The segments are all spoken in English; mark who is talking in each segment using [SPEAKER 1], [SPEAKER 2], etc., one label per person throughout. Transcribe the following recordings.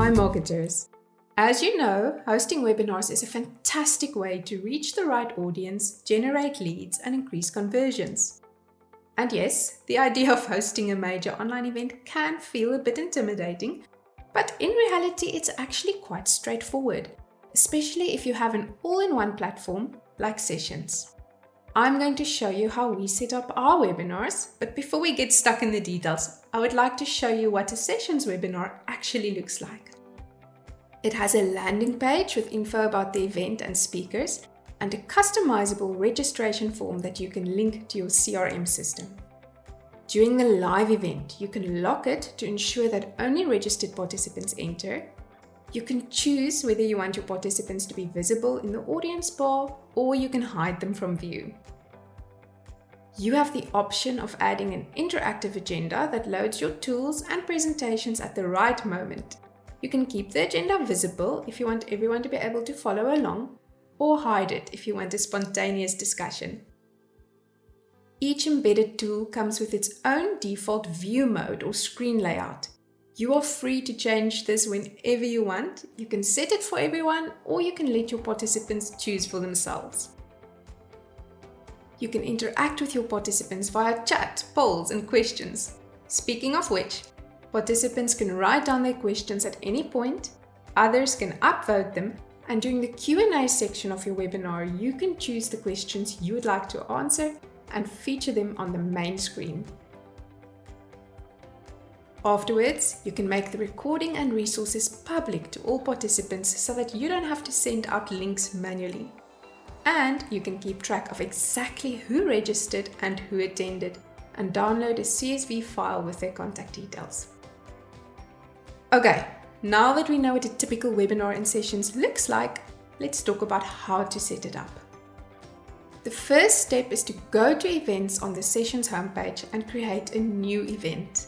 [SPEAKER 1] Hi marketers! As you know, hosting webinars is a fantastic way to reach the right audience, generate leads, and increase conversions. And yes, the idea of hosting a major online event can feel a bit intimidating, but in reality it's actually quite straightforward, especially if you have an all-in-one platform like Sessions. I'm going to show you how we set up our webinars, but before we get stuck in the details, I would like to show you what a Sessions webinar actually looks like. It has a landing page with info about the event and speakers, and a customizable registration form that you can link to your CRM system. During the live event, you can lock it to ensure that only registered participants enter. You can choose whether you want your participants to be visible in the audience bar or you can hide them from view. You have the option of adding an interactive agenda that loads your tools and presentations at the right moment. You can keep the agenda visible if you want everyone to be able to follow along, or hide it if you want a spontaneous discussion. Each embedded tool comes with its own default view mode or screen layout. You are free to change this whenever you want. You can set it for everyone, or you can let your participants choose for themselves. You can interact with your participants via chat, polls, and questions. Speaking of which, participants can write down their questions at any point, others can upvote them, and during the Q&A section of your webinar, you can choose the questions you would like to answer and feature them on the main screen. Afterwards, you can make the recording and resources public to all participants so that you don't have to send out links manually. And you can keep track of exactly who registered and who attended, and download a CSV file with their contact details. Okay, now that we know what a typical webinar in Sessions looks like, let's talk about how to set it up. The first step is to go to Events on the Sessions homepage and create a new event.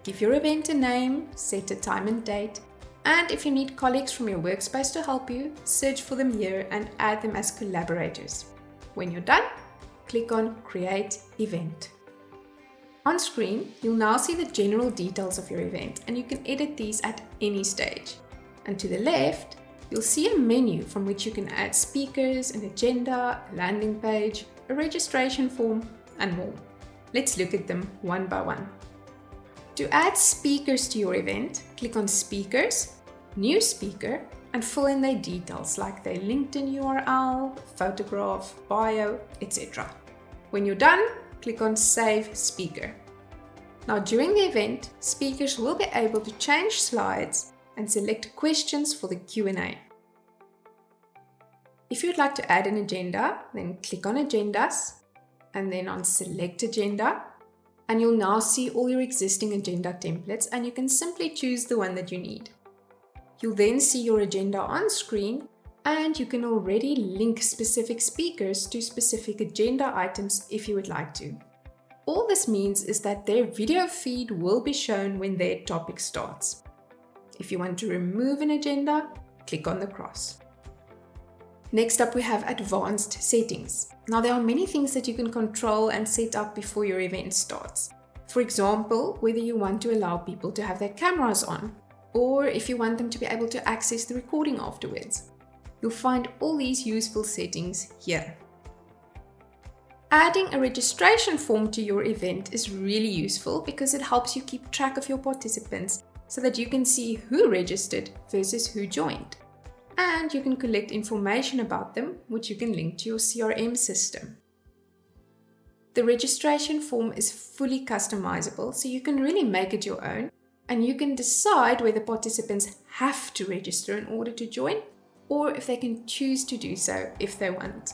[SPEAKER 1] Give your event a name, set a time and date, and if you need colleagues from your workspace to help you, search for them here and add them as collaborators. When you're done, click on Create Event. On screen, you'll now see the general details of your event, and you can edit these at any stage. And to the left, you'll see a menu from which you can add speakers, an agenda, a landing page, a registration form, and more. Let's look at them one by one. To add speakers to your event, click on Speakers, New Speaker, and fill in their details like their LinkedIn URL, photograph, bio, etc. When you're done, click on Save Speaker. Now during the event, speakers will be able to change slides and select questions for the Q&A. If you'd like to add an agenda, then click on Agendas and then on Select Agenda, and you'll now see all your existing agenda templates, and you can simply choose the one that you need. You'll then see your agenda on screen, and you can already link specific speakers to specific agenda items if you would like to. All this means is that their video feed will be shown when their topic starts. If you want to remove an agenda, click on the cross. Next up, we have Advanced Settings. Now there are many things that you can control and set up before your event starts. For example, whether you want to allow people to have their cameras on, or if you want them to be able to access the recording afterwards. You'll find all these useful settings here. Adding a registration form to your event is really useful because it helps you keep track of your participants so that you can see who registered versus who joined. And you can collect information about them, which you can link to your CRM system. The registration form is fully customizable, so you can really make it your own, and you can decide whether participants have to register in order to join, or if they can choose to do so if they want.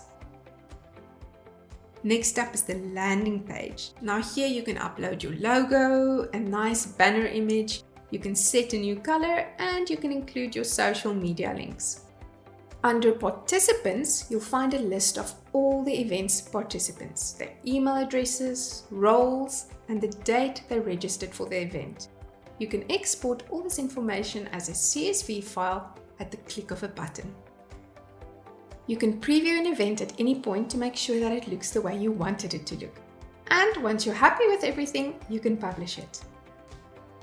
[SPEAKER 1] Next up is the landing page. Now here you can upload your logo, a nice banner image, you can set a new color, and you can include your social media links. Under Participants, you'll find a list of all the event's participants, their email addresses, roles, and the date they registered for the event. You can export all this information as a CSV file at the click of a button. You can preview an event at any point to make sure that it looks the way you wanted it to look. And once you're happy with everything, you can publish it.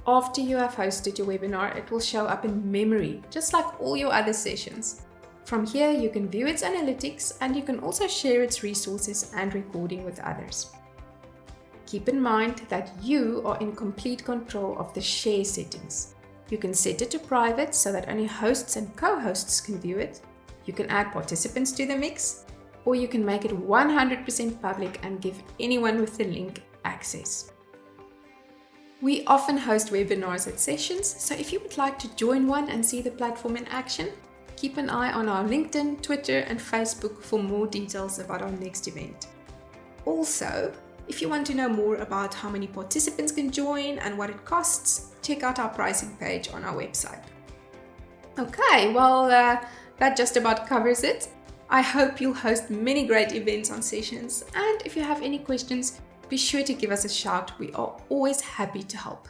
[SPEAKER 1] after you have hosted your webinar, it will show up in memory, just like all your other sessions. From here, you can view its analytics and you can also share its resources and recording with others. Keep in mind that you are in complete control of the share settings. You can set it to private so that only hosts and co-hosts can view it. You can add participants to the mix, or you can make it 100% public and give anyone with the link access. We often host webinars at sessions, so if you would like to join one and see the platform in action, keep an eye on our LinkedIn, Twitter, and Facebook for more details about our next event. Also, if you want to know more about how many participants can join and what it costs, check out our pricing page on our website. Okay, well, that just about covers it. I hope you'll host many great events on sessions, and if you have any questions, be sure to give us a shout. We are always happy to help.